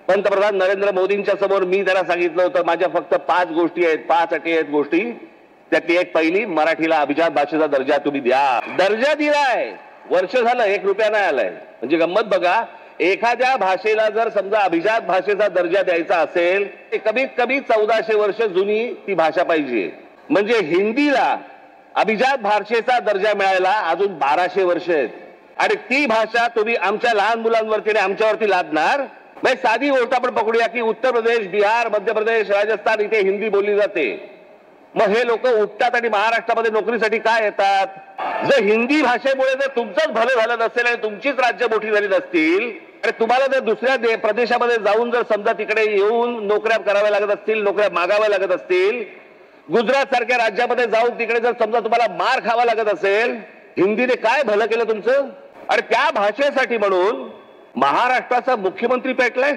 पंतप्रधान नरेंद्र मोदींच्या समोर मी त्यांना सांगितलं होतं माझ्या फक्त 5 गोष्टी आहेत, 5 अटी आहेत गोष्टी. त्यातली एक पहिली, मराठीला अभिजात भाषेचा दर्जा तुम्ही द्या. दर्जा दिलाय, वर्ष झालं 1 रुपया नाही आलाय. म्हणजे गंमत बघा, एखाद्या भाषेला जर समजा अभिजात भाषेचा दर्जा द्यायचा असेल कमीत कमी 1400 वर्ष जुनी ती भाषा पाहिजे. म्हणजे हिंदीला अभिजात भाषेचा दर्जा मिळायला अजून 1200 वर्ष आहेत. आणि ती भाषा तुम्ही आमच्या लहान मुलांवरती आणि आमच्यावरती लादणार. म्हणजे साधी गोष्ट आपण पकडूया की उत्तर प्रदेश, बिहार, मध्य प्रदेश, राजस्थान इथे हिंदी बोलली जाते. मग हे लोक उठतात आणि महाराष्ट्रामध्ये नोकरीसाठी काय येतात? जर हिंदी भाषेमुळे जर तुमचंच भलं झालं नसेल आणि तुमचीच राज्य मोठी झाली नसतील आणि तुम्हाला जर दुसऱ्या प्रदेशामध्ये जाऊन जर समजा तिकडे येऊन नोकऱ्या कराव्या लागत असतील, नोकऱ्या मागाव्या लागत असतील, गुजरात सारख्या राज्यामध्ये जाऊन तिकडे जर समजा तुम्हाला मार खावा लागत असेल, हिंदीने काय भलं केलं तुमचं? आणि त्या भाषेसाठी म्हणून महाराष्ट्राचा मुख्यमंत्री पेटलाय.